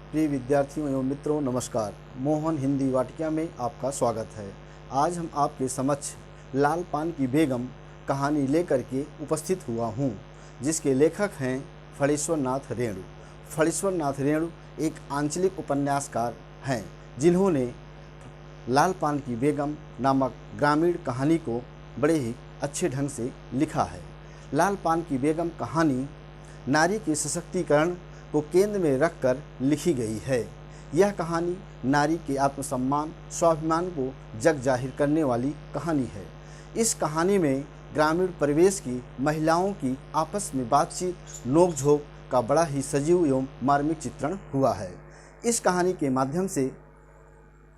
प्रिय विद्यार्थियों एवं मित्रों, नमस्कार। मोहन हिंदी वाटिका में आपका स्वागत है। आज हम आपके समक्ष लाल पान की बेगम कहानी लेकर के उपस्थित हुआ हूँ, जिसके लेखक हैं फणीश्वर नाथ रेणु। फणीश्वर नाथ रेणु एक आंचलिक उपन्यासकार हैं, जिन्होंने लाल पान की बेगम नामक ग्रामीण कहानी को बड़े ही अच्छे ढंग से लिखा है। लाल पान की बेगम कहानी नारी के सशक्तिकरण को केंद्र में रखकर लिखी गई है। यह कहानी नारी के आत्मसम्मान, स्वाभिमान को जग जाहिर करने वाली कहानी है। इस कहानी में ग्रामीण परिवेश की महिलाओं की आपस में बातचीत, नोकझोंक का बड़ा ही सजीव एवं मार्मिक चित्रण हुआ है। इस कहानी के माध्यम से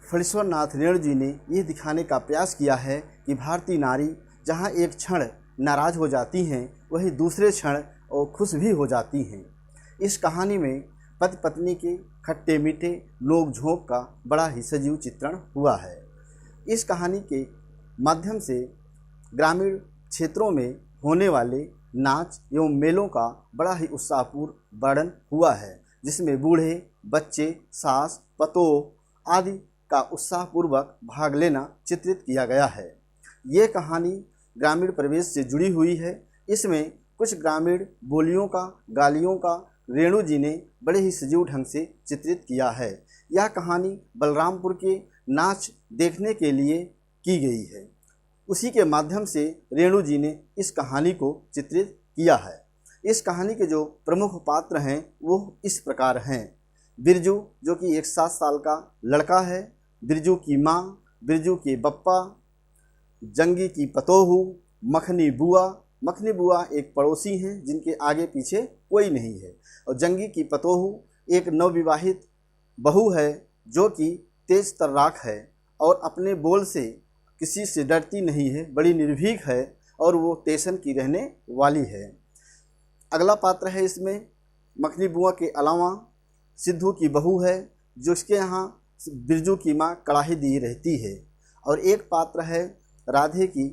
फणीश्वर नाथ रेणु जी ने यह दिखाने का प्रयास किया है कि भारतीय नारी जहाँ एक क्षण नाराज हो जाती हैं, वहीं दूसरे क्षण और खुश भी हो जाती हैं। इस कहानी में पति पत्नी के खट्टे मीठे नोक झोंक का बड़ा ही सजीव चित्रण हुआ है। इस कहानी के माध्यम से ग्रामीण क्षेत्रों में होने वाले नाच एवं मेलों का बड़ा ही उत्साहपूर्ण वर्णन हुआ है, जिसमें बूढ़े, बच्चे, सास, पतोह आदि का उत्साहपूर्वक भाग लेना चित्रित किया गया है। ये कहानी ग्रामीण परिवेश से जुड़ी हुई है। इसमें कुछ ग्रामीण बोलियों का, गालियों का रेणु जी ने बड़े ही सजीव ढंग से चित्रित किया है। यह कहानी बलरामपुर के नाच देखने के लिए की गई है। उसी के माध्यम से रेणु जी ने इस कहानी को चित्रित किया है। इस कहानी के जो प्रमुख पात्र हैं वो इस प्रकार हैं। बिरजू, जो कि एक 7 साल का लड़का है, बिरजू की माँ, बिरजू के बप्पा, जंगी की पतोहू, मखनी बुआ। मखनी बुआ एक पड़ोसी हैं जिनके आगे पीछे कोई नहीं है, और जंगी की पतोहू एक नवविवाहित बहू है जो कि तेज तर्राक है और अपने बोल से किसी से डरती नहीं है, बड़ी निर्भीक है और वो स्टेशन की रहने वाली है। अगला पात्र है इसमें मखनी बुआ के अलावा सिद्धू की बहू है, जो इसके यहाँ बिरजू की माँ कड़ाही दी रहती है। और एक पात्र है राधे की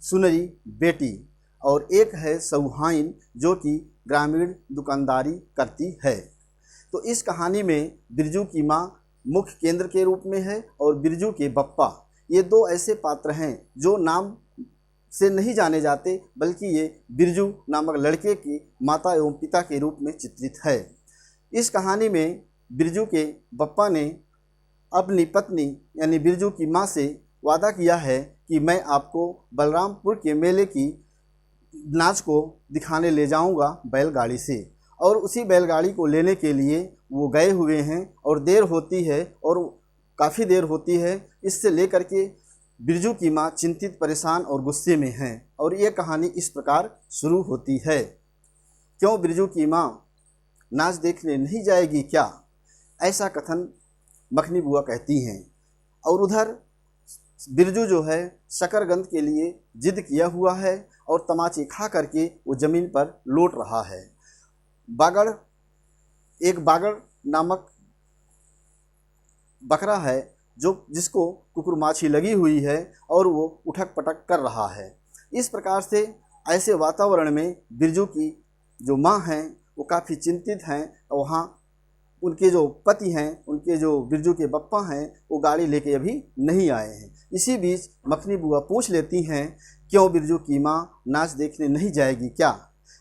सुनरी बेटी, और एक है सौहाइन, जो कि ग्रामीण दुकानदारी करती है। तो इस कहानी में बिरजू की माँ मुख्य केंद्र के रूप में है और बिरजू के बप्पा, ये 2 ऐसे पात्र हैं जो नाम से नहीं जाने जाते, बल्कि ये बिरजू नामक लड़के की माता एवं पिता के रूप में चित्रित है। इस कहानी में बिरजू के बप्पा ने अपनी पत्नी यानी बिरजू की माँ से वादा किया है कि मैं आपको बलरामपुर के मेले की नाच को दिखाने ले जाऊंगा बैलगाड़ी से, और उसी बैलगाड़ी को लेने के लिए वो गए हुए हैं और देर होती है और काफ़ी देर होती है। इससे लेकर के बिरजू की माँ चिंतित, परेशान और गुस्से में हैं, और ये कहानी इस प्रकार शुरू होती है। क्यों बिरजू की माँ नाच देखने नहीं जाएगी क्या? ऐसा कथन मखनी बुआ कहती हैं। और उधर बिरजू जो है शकरगंद के लिए जिद किया हुआ है और तमाचे खा करके वो ज़मीन पर लौट रहा है। बागड़ नामक बकरा है जिसको कुकुरमाछी लगी हुई है और वो उठक पटक कर रहा है। इस प्रकार से ऐसे वातावरण में बिरजू की जो माँ हैं वो काफ़ी चिंतित हैं, और वहाँ उनके जो पति हैं, उनके जो बिरजू के बप्पा हैं, वो गाड़ी लेके अभी नहीं आए हैं। इसी बीच मखनी बुआ पूछ लेती हैं, क्यों बिरजू की माँ नाच देखने नहीं जाएगी क्या?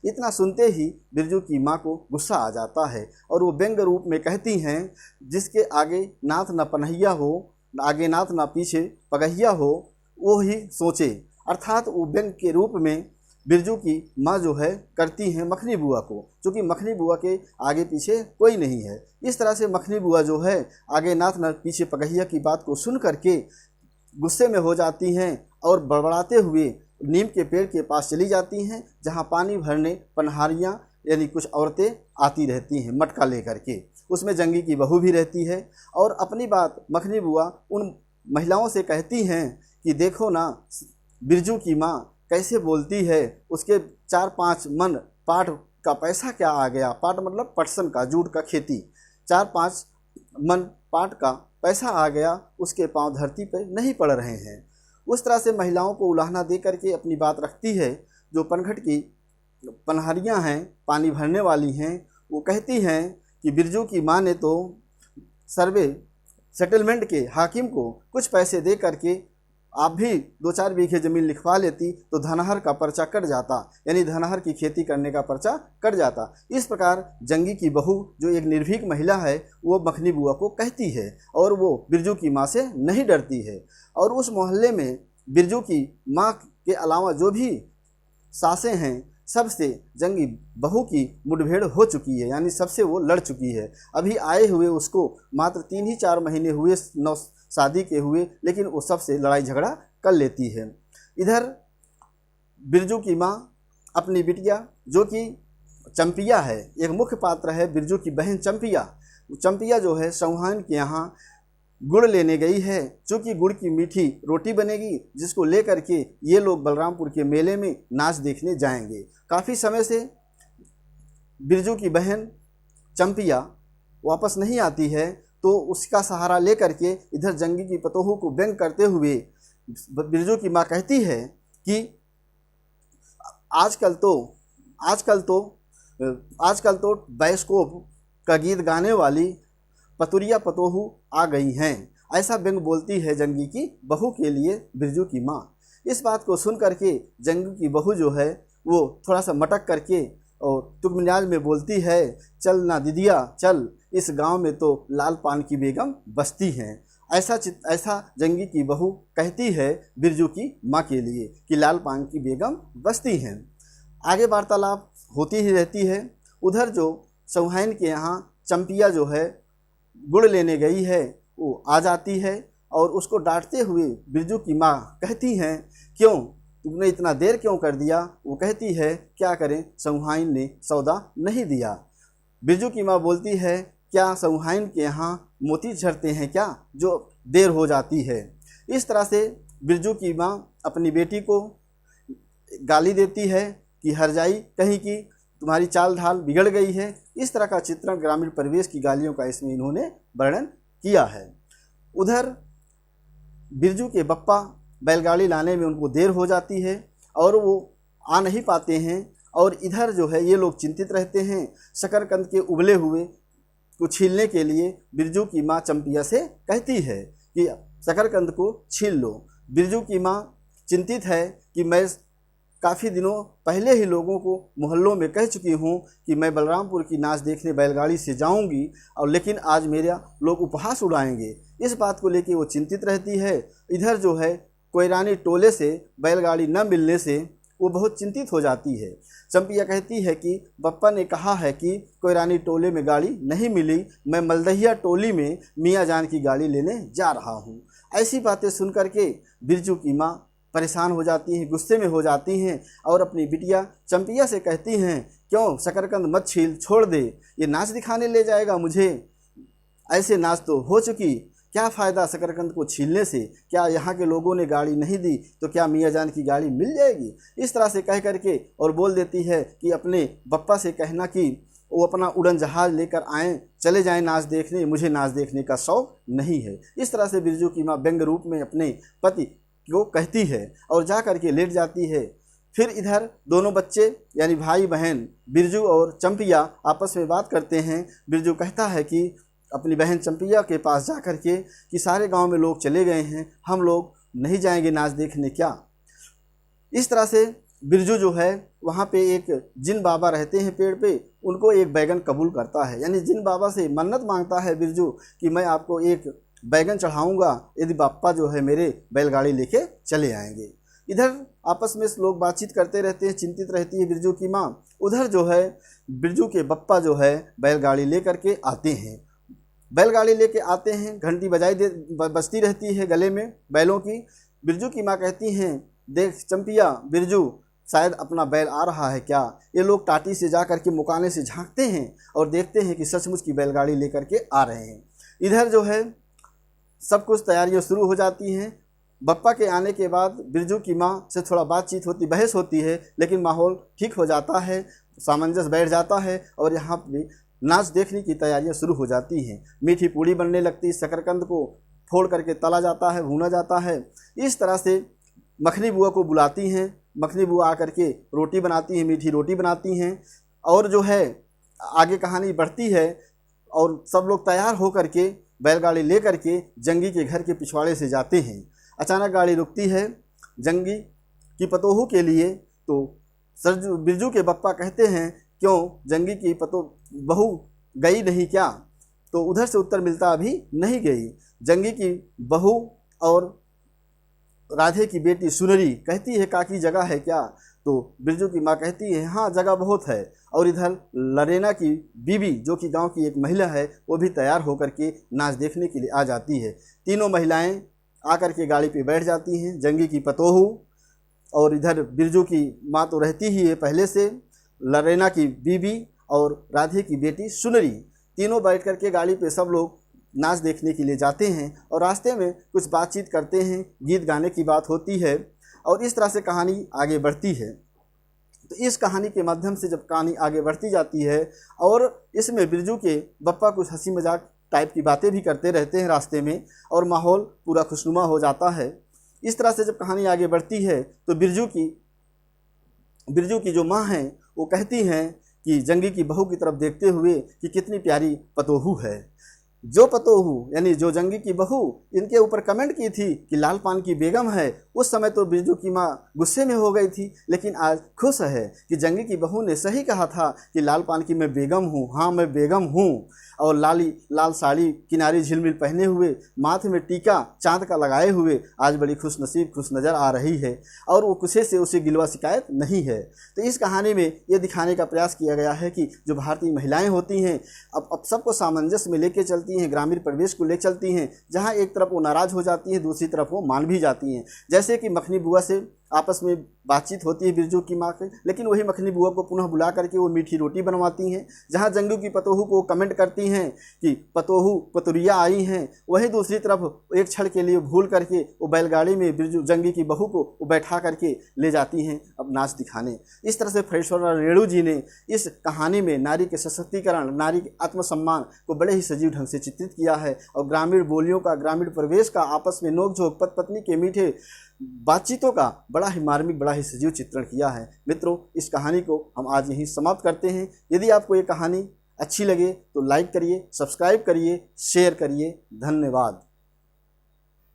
इतना सुनते ही बिरजू की माँ को गुस्सा आ जाता है और वो व्यंग रूप में कहती हैं, जिसके आगे नाथ न पनहिया हो, आगे नाथ न पीछे पगहिया हो, वो ही सोचे। अर्थात वो व्यंग के रूप में बिरजू की माँ जो है करती हैं मखनी बुआ को, क्योंकि मखनी बुआ के आगे पीछे कोई नहीं है। इस तरह से मखनी बुआ जो है आगे नाथ न पीछे पगहिया की बात को सुन करके गुस्से में हो जाती हैं और बड़बड़ाते हुए नीम के पेड़ के पास चली जाती हैं, जहाँ पानी भरने पनहारियाँ यानी कुछ औरतें आती रहती हैं मटका लेकर के। उसमें जंगी की बहू भी रहती है, और अपनी बात मखनी बुआ उन महिलाओं से कहती हैं कि देखो ना बिरजू की माँ कैसे बोलती है, उसके 4-5 मन पाट का पैसा क्या आ गया? पाट मतलब पटसन का, जूट का खेती। 4-5 मन पाट का पैसा आ गया, उसके पांव धरती पर नहीं पड़ रहे हैं। उस तरह से महिलाओं को उलाहना दे करके अपनी बात रखती है। जो पनघट की पनहरियाँ हैं, पानी भरने वाली हैं, वो कहती हैं कि बिरजू की माँ ने तो सर्वे सेटलमेंट के हाकिम को कुछ पैसे दे करके आप भी 2-4 बीघे ज़मीन लिखवा लेती तो धनहर का पर्चा कट जाता, यानी धनहर की खेती करने का पर्चा कट जाता। इस प्रकार जंगी की बहू जो एक निर्भीक महिला है वो मखनी बुआ को कहती है और वो बिरजू की माँ से नहीं डरती है। और उस मोहल्ले में बिरजू की माँ के अलावा जो भी सासें हैं सबसे जंगी बहू की मुठभेड़ हो चुकी है, यानी सबसे वो लड़ चुकी है। अभी आए हुए उसको मात्र 3 ही 4 महीने हुए शादी के हुए, लेकिन वो सबसे लड़ाई झगड़ा कर लेती है। इधर बिरजू की माँ अपनी बिटिया जो कि चंपिया है, एक मुख्य पात्र है बिरजू की बहन चंपिया। चंपिया जो है चौहान के यहाँ गुड़ लेने गई है, चूँकि गुड़ की मीठी रोटी बनेगी जिसको लेकर के ये लोग बलरामपुर के मेले में नाच देखने जाएंगे। काफ़ी समय से बिरजू की बहन चंपिया वापस नहीं आती है, तो उसका सहारा लेकर के इधर जंगी की पतोहू को व्यंग करते हुए बिरजू की माँ कहती है कि आजकल तो बाइस्कोप का गीत गाने वाली पतुरिया पतोहू आ गई हैं। ऐसा व्यंग बोलती है जंगी की बहू के लिए बिरजू की माँ। इस बात को सुन करके जंगी की बहू जो है वो थोड़ा सा मटक करके और तुगमियाज में बोलती है, चल ना दीदिया चल, इस गांव में तो लाल पान की बेगम बसती हैं। ऐसा जंगी की बहू कहती है बिरजू की माँ के लिए कि लाल पान की बेगम बसती हैं। आगे वार्तालाप होती ही रहती है। उधर जो चौहान के यहाँ चंपिया जो है गुड़ लेने गई है वो आ जाती है और उसको डांटते हुए बिरजू की माँ कहती हैं, क्यों तुमने इतना देर क्यों कर दिया। वो कहती है, क्या करें चौहान ने सौदा नहीं दिया। बिरजू की माँ बोलती है, क्या चौहान के यहाँ मोती झरते हैं क्या जो देर हो जाती है। इस तरह से बिरजू की माँ अपनी बेटी को गाली देती है कि हरजाई कहीं की तुम्हारी चाल ढाल बिगड़ गई है। इस तरह का चित्रण ग्रामीण परिवेश की गालियों का इसमें इन्होंने वर्णन किया है। उधर बिरजू के बप्पा बैलगाड़ी लाने में उनको देर हो जाती है और वो आ नहीं पाते हैं और इधर जो है ये लोग चिंतित रहते हैं। शकरकंद के उबले हुए को छीलने के लिए बिरजू की माँ चंपिया से कहती है कि शकरकंद को छील लो। बिरजू की माँ चिंतित है कि मैं काफ़ी दिनों पहले ही लोगों को मोहल्लों में कह चुकी हूँ कि मैं बलरामपुर की नाच देखने बैलगाड़ी से जाऊँगी, और लेकिन आज मेरा लोग उपहास उड़ाएंगे। इस बात को लेकर वो चिंतित रहती है। इधर जो है कोयरानी टोले से बैलगाड़ी न मिलने से वो बहुत चिंतित हो जाती है। चंपिया कहती है कि बप्पा ने कहा है कि कोयरानी टोले में गाड़ी नहीं मिली, मैं मलदहिया टोली में मियाँ जान की गाड़ी लेने जा रहा हूँ। ऐसी बातें सुन करके बिरजू की माँ परेशान हो जाती हैं, गुस्से में हो जाती हैं और अपनी बिटिया चंपिया से कहती हैं, क्यों शकरकंद मत छील, छोड़ दे, ये नाच दिखाने ले जाएगा मुझे। ऐसे नाच तो हो चुकी, क्या फ़ायदा शकरकंद को छीलने से। क्या यहाँ के लोगों ने गाड़ी नहीं दी तो क्या मियाँ जान की गाड़ी मिल जाएगी। इस तरह से कह करके और बोल देती है कि अपने बप्पा से कहना कि वो अपना उड़न जहाज़ लेकर आएँ, चले जाएं नाच देखने, मुझे नाच देखने का शौक़ नहीं है। इस तरह से बिरजू की माँ व्यंग रूप में अपने पति को कहती है और जा कर के लेट जाती है। फिर इधर दोनों बच्चे यानी भाई बहन बिरजू और चंपिया आपस में बात करते हैं। बिरजू कहता है कि अपनी बहन चंपिया के पास जा कर के कि सारे गांव में लोग चले गए हैं, हम लोग नहीं जाएंगे नाच देखने क्या। इस तरह से बिरजू जो है वहाँ पे एक जिन बाबा रहते हैं पेड़ पे, उनको एक बैगन कबूल करता है। यानी जिन बाबा से मन्नत मांगता है बिरजू कि मैं आपको एक बैगन चढ़ाऊंगा यदि बाप्पा जो है मेरे बैलगाड़ी लेके चले आएंगे। इधर आपस में लोग बातचीत करते रहते हैं, चिंतित रहती है बिरजू की माँ। उधर जो है बिरजू के बप्पा जो है बैलगाड़ी लेकर के आते हैं। बैलगाड़ी लेके आते हैं, घंटी बजती रहती है गले में बैलों की। बिरजू की माँ कहती हैं, देख चंपिया, बिरजू शायद अपना बैल आ रहा है क्या। ये लोग टाटी से जा कर के मुकाने से झांकते हैं और देखते हैं कि सचमुच की बैलगाड़ी लेकर के आ रहे हैं। इधर जो है सब कुछ तैयारियां शुरू हो जाती हैं। बप्पा के आने के बाद बिरजू की माँ से थोड़ा बातचीत होती, बहस होती है, लेकिन माहौल ठीक हो जाता है, सामंजस्य बैठ जाता है और यहाँ पे नाच देखने की तैयारियां शुरू हो जाती हैं। मीठी पूड़ी बनने लगती, शकरकंद को फोड़ करके तला जाता है, भूना जाता है। इस तरह से मखनी बुआ को बुलाती हैं। मखनी बुआ आकर के रोटी बनाती हैं, मीठी रोटी बनाती हैं और जो है आगे कहानी बढ़ती है और सब लोग तैयार हो करके बैलगाड़ी लेकर के जंगी के घर के पिछवाड़े से जाते हैं। अचानक गाड़ी रुकती है जंगी की पतोहू के लिए, तो बिरजू के बप्पा कहते हैं क्यों जंगी की बहू गई नहीं क्या? तो उधर से उत्तर मिलता अभी नहीं गई। जंगी की बहू और राधे की बेटी सुनरी कहती है काकी जगह है क्या? तो बिरजू की माँ कहती है हाँ जगह बहुत है। और इधर लरेना की बीवी जो कि गांव की एक महिला है वो भी तैयार होकर के नाच देखने के लिए आ जाती है। तीनों महिलाएं आकर के गाड़ी पे बैठ जाती हैं। जंगी की पतोहू और इधर बिरजू की माँ तो रहती ही है पहले से, लरेना की बीवी और राधे की बेटी सुनरी, तीनों बैठ कर के गाड़ी पे सब लोग नाच देखने के लिए जाते हैं। और रास्ते में कुछ बातचीत करते हैं, गीत गाने की बात होती है और इस तरह से कहानी आगे बढ़ती है। तो इस कहानी के माध्यम से जब कहानी आगे बढ़ती जाती है और इसमें बिरजू के बप्पा कुछ हंसी मजाक टाइप की बातें भी करते रहते हैं रास्ते में और माहौल पूरा खुशनुमा हो जाता है। इस तरह से जब कहानी आगे बढ़ती है तो बिरजू की जो माँ हैं वो कहती हैं कि जंगी की बहू की तरफ देखते हुए कि कितनी प्यारी पतोहू है। जो पतोहू यानी जो जंगी की बहू इनके ऊपर कमेंट की थी कि लाल पान की बेगम है, उस समय तो बिरजू की माँ गुस्से में हो गई थी, लेकिन आज खुश है कि जंगी की बहू ने सही कहा था कि लाल पान की मैं बेगम हूँ। हाँ मैं बेगम हूँ। और लाल साड़ी किनारी झिलमिल पहने हुए, माथे में टीका चांद का लगाए हुए आज बड़ी खुश नसीब खुश नज़र आ रही है और वो कुछ से उसे गिलवा शिकायत नहीं है। तो इस कहानी में ये दिखाने का प्रयास किया गया है कि जो भारतीय महिलाएं होती हैं अब सबको सामंजस्य में लेके चलती हैं, ग्रामीण परिवेश को ले चलती हैं। जहाँ एक तरफ वो नाराज़ हो जाती हैं, दूसरी तरफ वो मान भी जाती हैं। जैसे कि मखनी बुआ से आपस में बातचीत होती है बिरजू की माँ के, लेकिन वही मखनी बुआ को पुनः बुला करके वो मीठी रोटी बनवाती हैं। जहाँ जंगू की पतोहू को कमेंट करती हैं कि पतोहू पतुरिया आई हैं, वहीं दूसरी तरफ एक क्षण के लिए भूल करके वो बैलगाड़ी में बिरजू जंगी की बहू को वो बैठा करके ले जाती हैं अब नाच दिखाने। इस तरह से फरेश्वर रेणु जी ने इस कहानी में नारी के सशक्तिकरण, नारी के आत्मसम्मान को बड़े ही सजीव ढंग से चित्रित किया है और ग्रामीण बोलियों का, ग्रामीण परिवेश का, आपस में नोकझोंक, पति पत्नी के मीठे बातचीतों का बड़ा ही मार्मिक, बड़ा ही सजीव चित्रण किया है। मित्रों, इस कहानी को हम आज यहीं समाप्त करते हैं। यदि आपको ये कहानी अच्छी लगे तो लाइक करिए, सब्सक्राइब करिए, शेयर करिए। धन्यवाद।